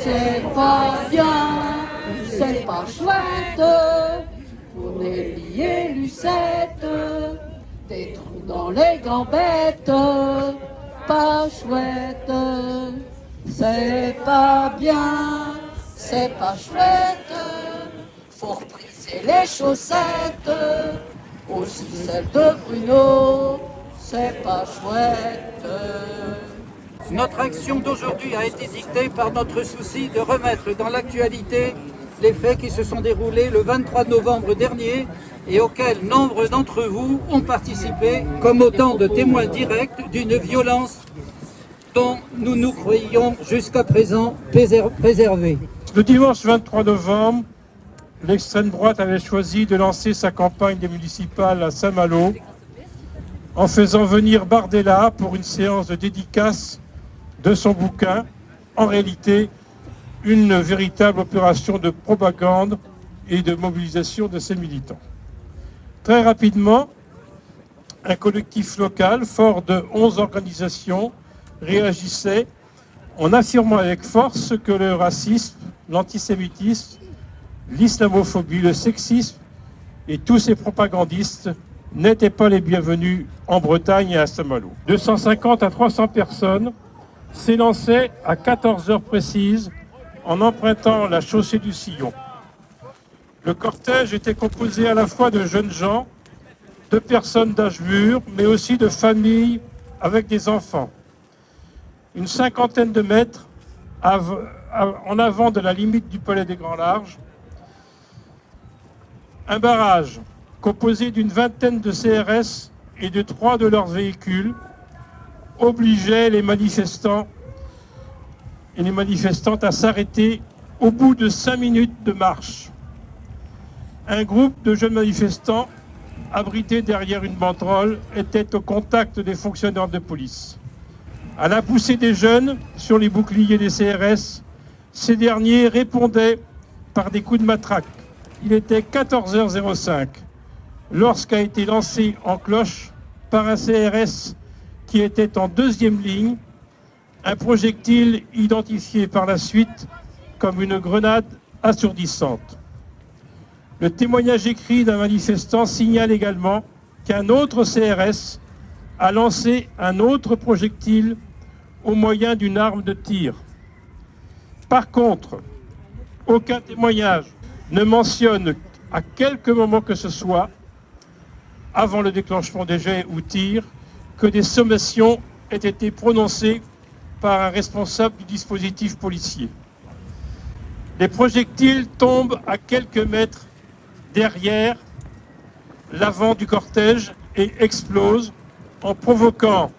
c'est pas bien, c'est pas chouette, on est lié Lucette, des trous dans les gambettes, pas chouette, c'est pas bien, c'est pas chouette, faut repriser les chaussettes, aussi celles de Bruno, c'est pas chouette. Notre action d'aujourd'hui a été dictée par notre souci de remettre dans l'actualité les faits qui se sont déroulés le 23 novembre dernier et auxquels nombre d'entre vous ont participé comme autant de témoins directs d'une violence dont nous nous croyions jusqu'à présent préservés. Le dimanche 23 novembre, l'extrême droite avait choisi de lancer sa campagne des municipales à Saint-Malo en faisant venir Bardella pour une séance de dédicace de son bouquin, en réalité une véritable opération de propagande et de mobilisation de ses militants. Très rapidement, un collectif local fort de 11 organisations réagissait en affirmant avec force que le racisme, l'antisémitisme, l'islamophobie, le sexisme et tous ces propagandistes n'étaient pas les bienvenus en Bretagne et à Saint-Malo. 250 à 300 personnes s'élançaient à 14 heures précises en empruntant la chaussée du Sillon. Le cortège était composé à la fois de jeunes gens, de personnes d'âge mûr, mais aussi de familles avec des enfants. Une cinquantaine de mètres en avant de la limite du Palais des Grands Larges, un barrage composé d'une vingtaine de CRS et de 3 de leurs véhicules obligeait les manifestants et les manifestantes à s'arrêter au bout de 5 minutes de marche. Un groupe de jeunes manifestants, abrités derrière une banderole, était au contact des fonctionnaires de police. À la poussée des jeunes sur les boucliers des CRS, ces derniers répondaient par des coups de matraque. Il était 14h05 lorsqu'a été lancé en cloche par un CRS qui était en deuxième ligne un projectile identifié par la suite comme une grenade assourdissante. Le témoignage écrit d'un manifestant signale également qu'un autre CRS a lancé un autre projectile au moyen d'une arme de tir. Par contre, aucun témoignage ne mentionne à quelque moment que ce soit, avant le déclenchement des jets ou tirs, que des sommations aient été prononcées par un responsable du dispositif policier. Les projectiles tombent à quelques mètres derrière l'avant du cortège et explosent en provoquant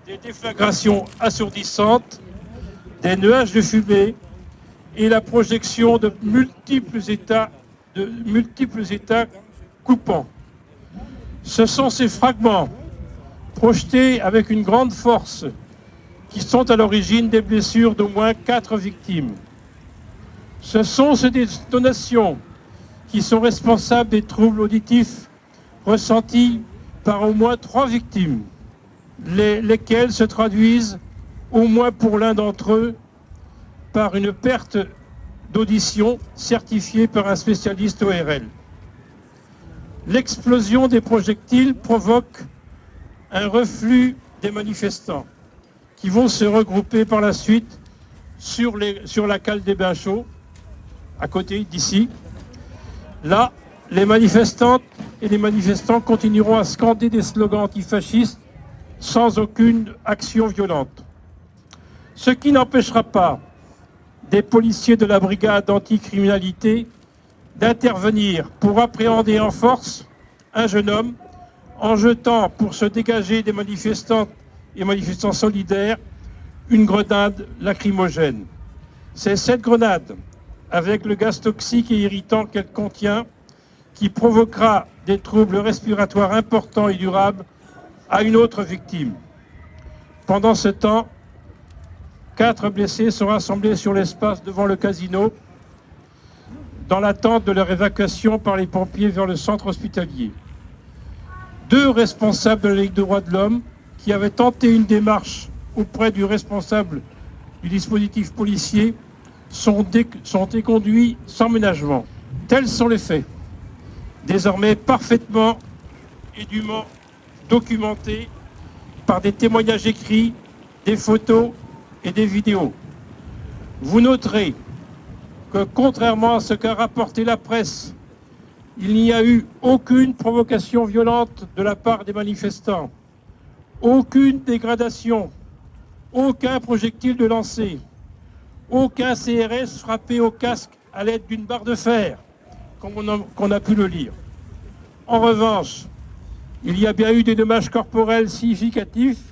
des déflagrations assourdissantes, des nuages de fumée et la projection de multiples états coupants. Ce sont ces fragments projetés avec une grande force qui sont à l'origine des blessures d'au moins 4 victimes. Ce sont ces détonations qui sont responsables des troubles auditifs ressentis par au moins 3 victimes, lesquels se traduisent, au moins pour l'un d'entre eux, par une perte d'audition certifiée par un spécialiste ORL. L'explosion des projectiles provoque un reflux des manifestants qui vont se regrouper par la suite sur la cale des Bains Chauds, à côté d'ici. Là, les manifestantes et les manifestants continueront à scander des slogans antifascistes sans aucune action violente. Ce qui n'empêchera pas des policiers de la brigade anticriminalité d'intervenir pour appréhender en force un jeune homme en jetant, pour se dégager des manifestantes et manifestants solidaires, une grenade lacrymogène. C'est cette grenade, avec le gaz toxique et irritant qu'elle contient, qui provoquera des troubles respiratoires importants et durables à une autre victime. Pendant ce temps, 4 blessés sont rassemblés sur l'espace devant le casino dans l'attente de leur évacuation par les pompiers vers le centre hospitalier. 2 responsables de la Ligue des droits de l'homme qui avaient tenté une démarche auprès du responsable du dispositif policier sont éconduits sans ménagement. Tels sont les faits, désormais parfaitement et dûment documentés par des témoignages écrits, des photos et des vidéos. Vous noterez que, contrairement à ce qu'a rapporté la presse, il n'y a eu aucune provocation violente de la part des manifestants, aucune dégradation, aucun projectile de lancer, aucun CRS frappé au casque à l'aide d'une barre de fer, comme on a pu le lire. En revanche, il y a bien eu des dommages corporels significatifs,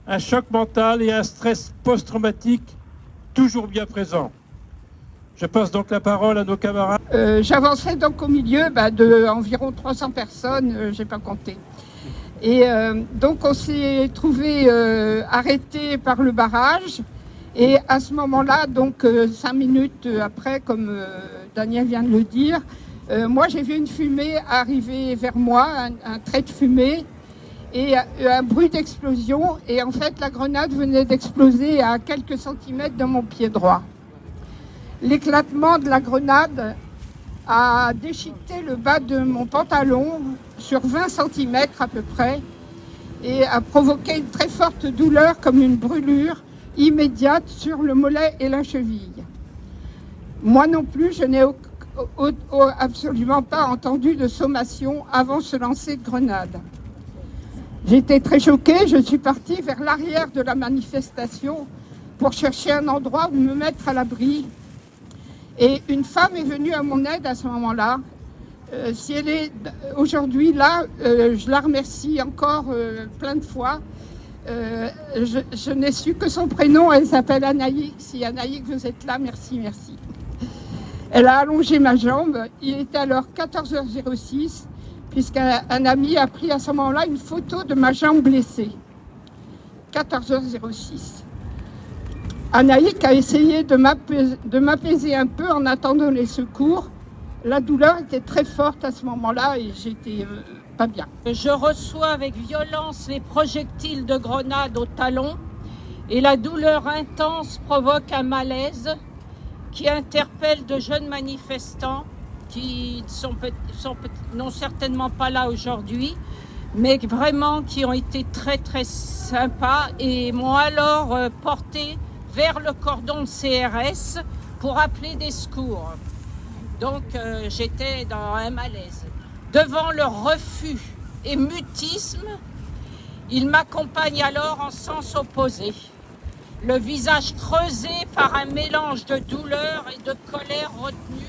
un choc mental et un stress post-traumatique toujours bien présents. Je passe donc la parole à nos camarades. J'avancerai donc au milieu de environ 300 personnes, j'ai pas compté. Et donc on s'est trouvé arrêté par le barrage. Et à ce moment-là, donc 5 minutes après, comme Daniel vient de le dire, moi j'ai vu une fumée arriver vers moi, un trait de fumée et un bruit d'explosion. Et en fait, la grenade venait d'exploser à quelques centimètres de mon pied droit. L'éclatement de la grenade a déchiqueté le bas de mon pantalon sur 20 cm à peu près et a provoqué une très forte douleur comme une brûlure immédiate sur le mollet et la cheville. Moi non plus, je n'ai absolument pas entendu de sommation avant ce lancer de grenade. J'étais très choquée, je suis partie vers l'arrière de la manifestation pour chercher un endroit où me mettre à l'abri. Et une femme est venue à mon aide à ce moment-là. Si elle est aujourd'hui là, je la remercie encore plein de fois. Je n'ai su que son prénom, elle s'appelle Anaïk. Si Anaïk, vous êtes là, merci, merci. Elle a allongé ma jambe. Il était alors 14h06, puisqu'un ami a pris à ce moment-là une photo de ma jambe blessée. 14h06. Anaïk a essayé de m'apaiser un peu en attendant les secours. La douleur était très forte à ce moment-là et j'étais pas bien. Je reçois avec violence les projectiles de grenade au talon et la douleur intense provoque un malaise qui interpelle de jeunes manifestants qui n'ont certainement pas là aujourd'hui, mais vraiment qui ont été très très sympas et m'ont alors porté vers le cordon de CRS pour appeler des secours. Donc j'étais dans un malaise. Devant leur refus et mutisme, ils m'accompagnent alors en sens opposé. Le visage creusé par un mélange de douleur et de colère retenue,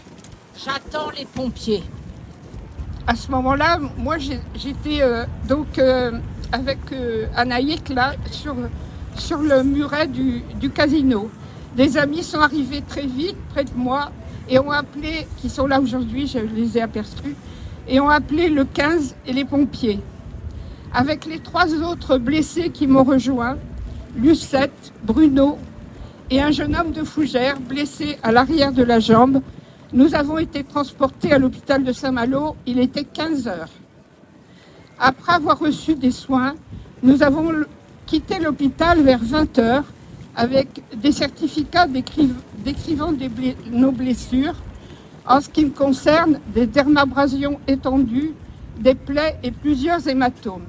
j'attends les pompiers. À ce moment-là, moi j'étais avec Anaïk là sur le muret du casino. Des amis sont arrivés très vite près de moi et ont appelé, qui sont là aujourd'hui, je les ai aperçus, et ont appelé le 15 et les pompiers. Avec les 3 autres blessés qui m'ont rejoint, Lucette, Bruno et un jeune homme de Fougères blessé à l'arrière de la jambe, nous avons été transportés à l'hôpital de Saint-Malo. Il était 15 heures. Après avoir reçu des soins, nous avons quitté l'hôpital vers 20 heures avec des certificats décrivant nos blessures. En ce qui me concerne, des dermabrasions étendues, des plaies et plusieurs hématomes.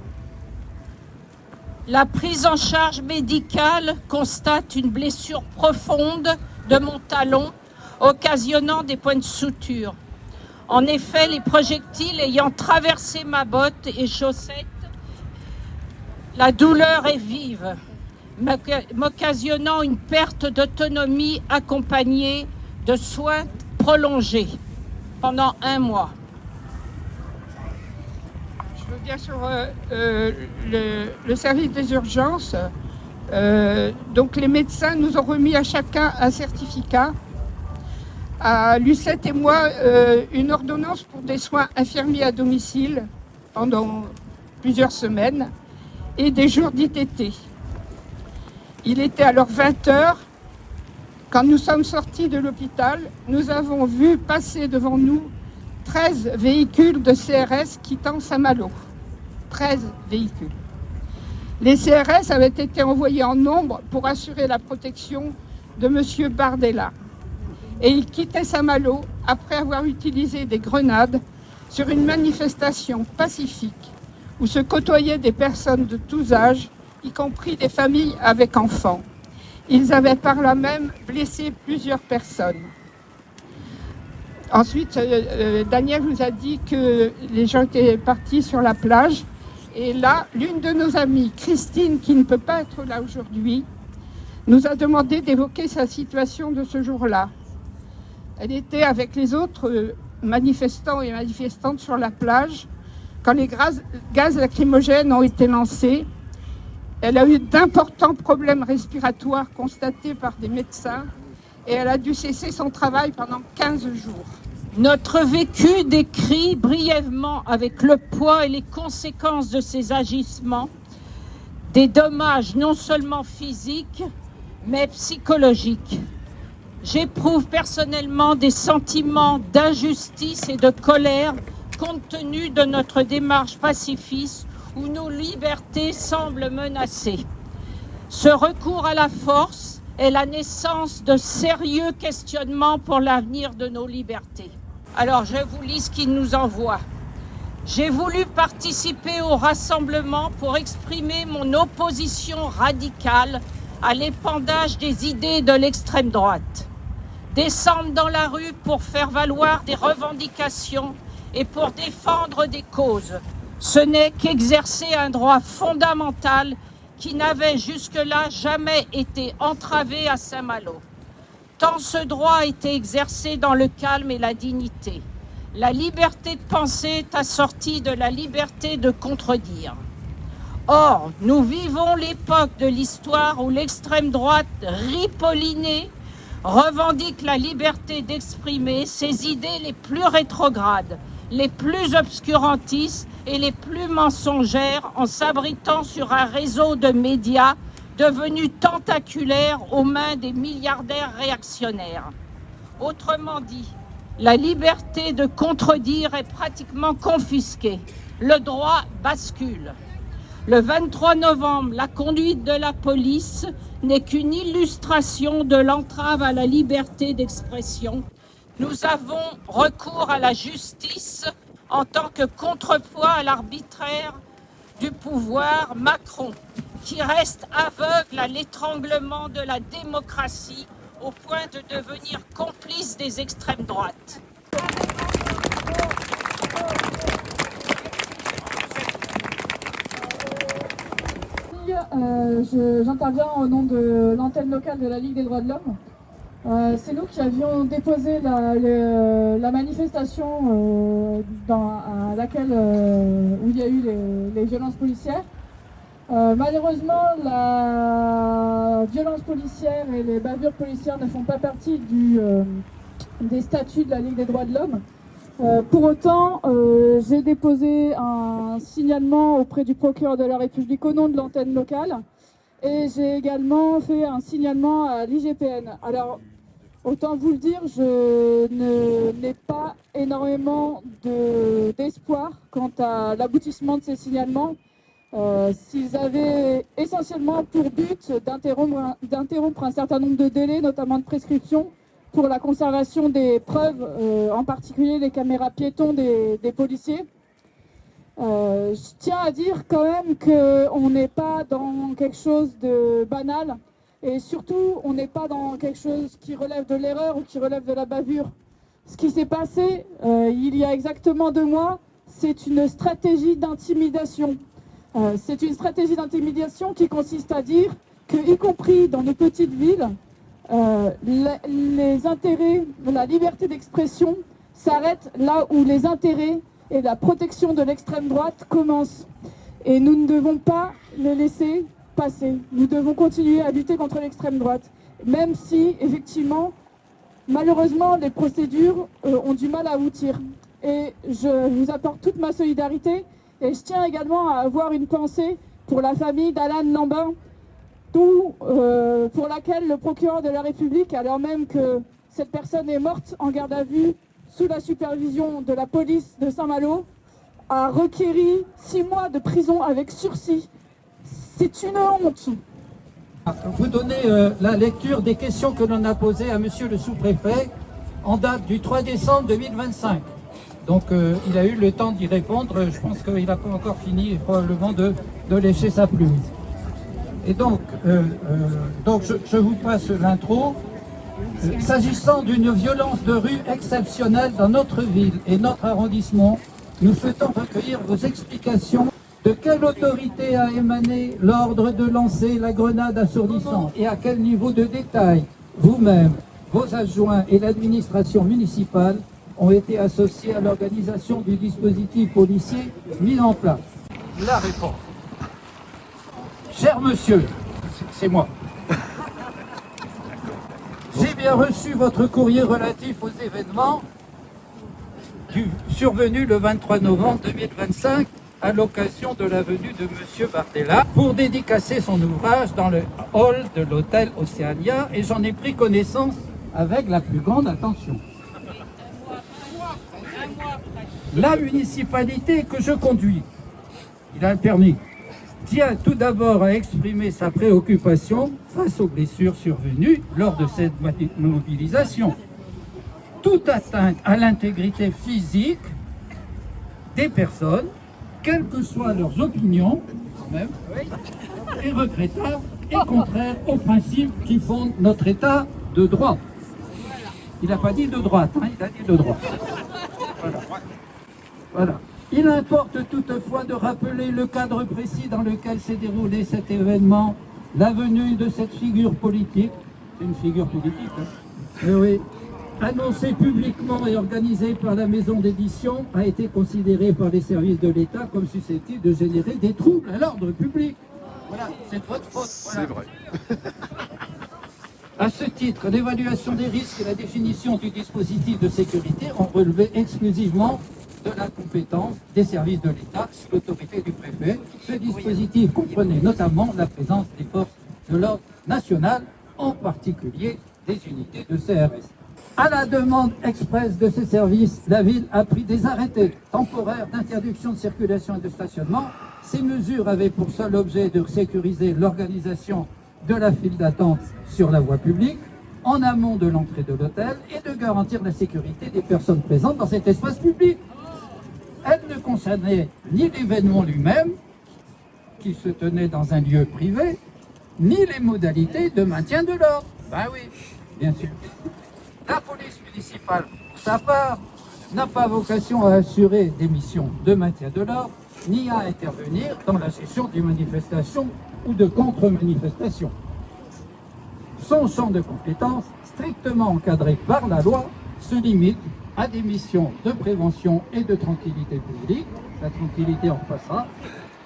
La prise en charge médicale constate une blessure profonde de mon talon, occasionnant des points de suture. En effet, les projectiles ayant traversé ma botte et chaussette, la douleur est vive, m'occasionnant une perte d'autonomie accompagnée de soins prolongés pendant 1 mois. Je reviens sur le service des urgences. Donc les médecins nous ont remis à chacun un certificat. À Lucette et moi, une ordonnance pour des soins infirmiers à domicile pendant plusieurs semaines et des jours d'ITT. Il était alors 20 heures. Quand nous sommes sortis de l'hôpital, nous avons vu passer devant nous 13 véhicules de CRS quittant Saint-Malo. 13 véhicules. Les CRS avaient été envoyés en nombre pour assurer la protection de M. Bardella. Et il quittait Saint-Malo après avoir utilisé des grenades sur une manifestation pacifique où se côtoyaient des personnes de tous âges, y compris des familles avec enfants. Ils avaient par là même blessé plusieurs personnes. Ensuite, Daniel nous a dit que les gens étaient partis sur la plage. Et là, l'une de nos amies, Christine, qui ne peut pas être là aujourd'hui, nous a demandé d'évoquer sa situation de ce jour-là. Elle était avec les autres manifestants et manifestantes sur la plage quand les gaz lacrymogènes ont été lancés. Elle a eu d'importants problèmes respiratoires constatés par des médecins et elle a dû cesser son travail pendant 15 jours. Notre vécu décrit brièvement avec le poids et les conséquences de ces agissements des dommages non seulement physiques mais psychologiques. J'éprouve personnellement des sentiments d'injustice et de colère compte tenu de notre démarche pacifiste où nos libertés semblent menacées. Ce recours à la force est la naissance de sérieux questionnements pour l'avenir de nos libertés. Alors je vous lis ce qu'il nous envoie. J'ai voulu participer au rassemblement pour exprimer mon opposition radicale à l'épandage des idées de l'extrême droite. Descendre dans la rue pour faire valoir des revendications et pour défendre des causes. Ce n'est qu'exercer un droit fondamental qui n'avait jusque-là jamais été entravé à Saint-Malo. Tant ce droit a été exercé dans le calme et la dignité. La liberté de penser est assortie de la liberté de contredire. Or, nous vivons l'époque de l'histoire où l'extrême droite ripollinée revendique la liberté d'exprimer ses idées les plus rétrogrades, les plus obscurantistes et les plus mensongères en s'abritant sur un réseau de médias devenu tentaculaire aux mains des milliardaires réactionnaires. Autrement dit, la liberté de contredire est pratiquement confisquée. Le droit bascule. Le 23 novembre, la conduite de la police n'est qu'une illustration de l'entrave à la liberté d'expression. Nous avons recours à la justice en tant que contrepoids à l'arbitraire du pouvoir Macron, qui reste aveugle à l'étranglement de la démocratie au point de devenir complice des extrêmes droites. J'interviens au nom de l'antenne locale de la Ligue des droits de l'homme. C'est nous qui avions déposé la manifestation à laquelle où il y a eu les violences policières. Malheureusement, la violence policière et les bavures policières ne font pas partie des statuts de la Ligue des droits de l'homme. Pour autant, j'ai déposé un signalement auprès du procureur de la République au nom de l'antenne locale et j'ai également fait un signalement à l'IGPN. Alors, autant vous le dire, je n'ai pas énormément d'espoir quant à l'aboutissement de ces signalements. S'ils avaient essentiellement pour but d'interrompre un certain nombre de délais, notamment de prescription, pour la conservation des preuves, en particulier les caméras piétons des policiers. Je tiens à dire quand même qu'on n'est pas dans quelque chose de banal et surtout on n'est pas dans quelque chose qui relève de l'erreur ou qui relève de la bavure. Ce qui s'est passé il y a exactement 2 mois, c'est une stratégie d'intimidation. C'est une stratégie d'intimidation qui consiste à dire que, y compris dans nos petites villes, les intérêts de la liberté d'expression s'arrêtent là où les intérêts et la protection de l'extrême droite commencent. Et nous ne devons pas les laisser passer. Nous devons continuer à lutter contre l'extrême droite, même si, effectivement, malheureusement, les procédures ont du mal à aboutir. Et je vous apporte toute ma solidarité. Et je tiens également à avoir une pensée pour la famille d'Alan Lambin, pour laquelle le procureur de la République, alors même que cette personne est morte en garde à vue sous la supervision de la police de Saint-Malo, a requéri 6 mois de prison avec sursis. C'est une honte. Vous donnez la lecture des questions que l'on a posées à monsieur le sous-préfet en date du 3 décembre 2025. Donc il a eu le temps d'y répondre. Je pense qu'il n'a pas encore fini probablement de lécher sa plume. Et donc je vous passe l'intro. S'agissant d'une violence de rue exceptionnelle dans notre ville et notre arrondissement, nous souhaitons recueillir vos explications. De quelle autorité a émané l'ordre de lancer la grenade assourdissante et à quel niveau de détail vous-même, vos adjoints et l'administration municipale ont été associés à l'organisation du dispositif policier mis en place? La réponse. Cher monsieur, c'est moi. J'ai bien reçu votre courrier relatif aux événements survenus le 23 novembre 2025 à l'occasion de la venue de M. Bardella pour dédicacer son ouvrage dans le hall de l'hôtel Océania, et j'en ai pris connaissance avec la plus grande attention. La municipalité que je conduis, il a le permis, tient tout d'abord à exprimer sa préoccupation face aux blessures survenues lors de cette mobilisation. Toute atteinte à l'intégrité physique des personnes, quelles que soient leurs opinions, même, est regrettable et contraire aux principes qui fondent notre État de droit. Il n'a pas dit de droite, hein, il a dit de droit. Voilà. Il importe toutefois de rappeler le cadre précis dans lequel s'est déroulé cet événement, la venue de cette figure politique. C'est une figure politique, hein. Oui. Annoncée publiquement et organisée par la maison d'édition, a été considérée par les services de l'État comme susceptible de générer des troubles à l'ordre public. Voilà, c'est votre faute. Voilà. C'est vrai. À ce titre, l'évaluation des risques et la définition du dispositif de sécurité ont relevé exclusivement de la compétence des services de l'État sous l'autorité du préfet. Ce dispositif comprenait notamment la présence des forces de l'ordre national, en particulier des unités de CRS. À la demande expresse de ces services, la ville a pris des arrêtés temporaires d'interdiction de circulation et de stationnement. Ces mesures avaient pour seul objet de sécuriser l'organisation de la file d'attente sur la voie publique, en amont de l'entrée de l'hôtel, et de garantir la sécurité des personnes présentes dans cet espace public. Elle ne concernait ni l'événement lui-même, qui se tenait dans un lieu privé, ni les modalités de maintien de l'ordre. Ben oui, bien sûr. La police municipale, pour sa part, n'a pas vocation à assurer des missions de maintien de l'ordre, ni à intervenir dans la gestion des manifestations ou de contre-manifestations. Son champ de compétences, strictement encadré par la loi, se limite à des missions de prévention et de tranquillité publique. La tranquillité en passera.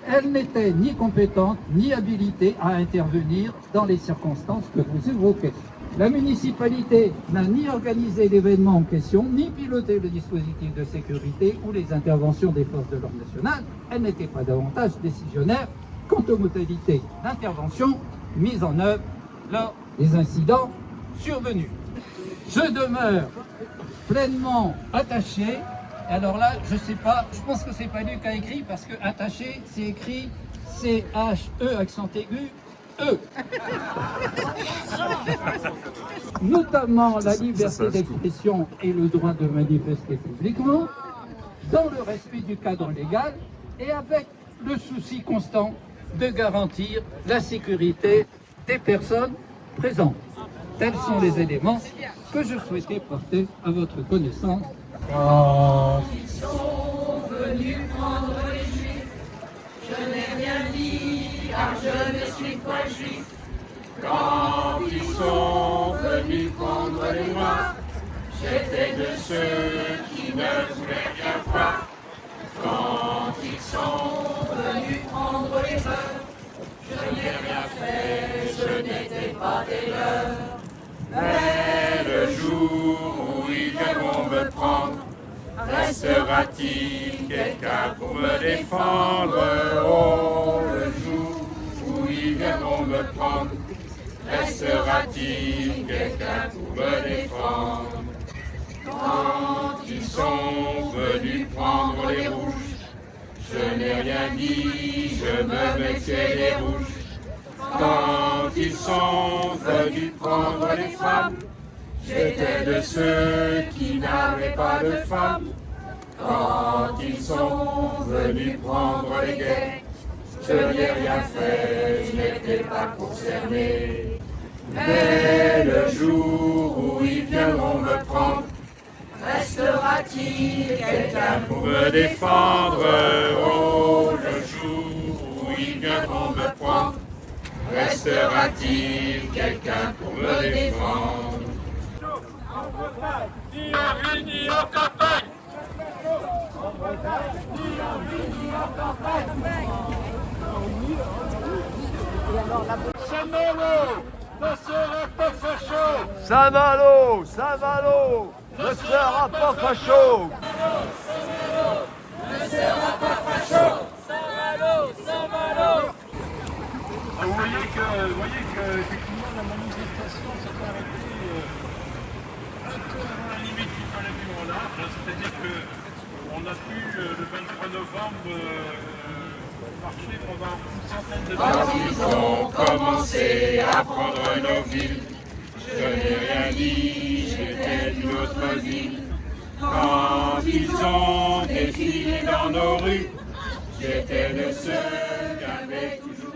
Elle n'était ni compétente ni habilitée à intervenir dans les circonstances que vous évoquez. La municipalité n'a ni organisé l'événement en question, ni piloté le dispositif de sécurité ou les interventions des forces de l'ordre national. Elle n'était pas davantage décisionnaire quant aux modalités d'intervention mises en œuvre lors des incidents survenus. Je demeure pleinement attaché. Alors là, je sais pas, je pense que c'est pas lui qui a écrit, parce que attaché, c'est écrit C-H-E accent aigu, E. Notamment la liberté d'expression et le droit de manifester publiquement, dans le respect du cadre légal et avec le souci constant de garantir la sécurité des personnes présentes. Tels sont les éléments que je souhaitais porter à votre connaissance. Quand ils sont venus prendre les Juifs, je n'ai rien dit, car je ne suis pas juif. Quand ils sont venus prendre les Noirs, j'étais de ceux qui ne voulaient rien voir. Quand ils sont venus prendre les Beurs, je n'ai rien fait, je n'étais pas des leurs. Mais le jour où ils viendront me prendre, restera-t-il quelqu'un pour me défendre? Oh, le jour où ils viendront me prendre, restera-t-il quelqu'un pour me défendre? Quand ils sont venus prendre les rouges, je n'ai rien dit, je me méfiais des rouges. Quand ils sont venus prendre les femmes, j'étais de ceux qui n'avaient pas de femmes. Quand ils sont venus prendre les gays, je n'ai rien fait, je n'étais pas concerné. Mais le jour où ils viendront me prendre, restera-t-il quelqu'un pour me défendre? Oh, le jour où ils viendront me prendre, restera-t-il quelqu'un pour me défendre? Ni en ville, ni en campagne. Saint-Malo ne sera pas facho. Saint-Malo, Saint-Malo ne sera pas facho. Ne sera pas facho. Saint-Malo, Saint-Malo. Vous voyez que effectivement la manifestation s'est arrêtée un peu avant la limite du palais du large, c'est-à-dire qu'on a pu le 23 novembre marcher pendant une centaine de Quand ils ont commencé à prendre nos villes, je n'ai rien dit, j'étais d'une autre ville. Quand ils ont défilé dans nos rues, j'étais de ceux qui avaient toujours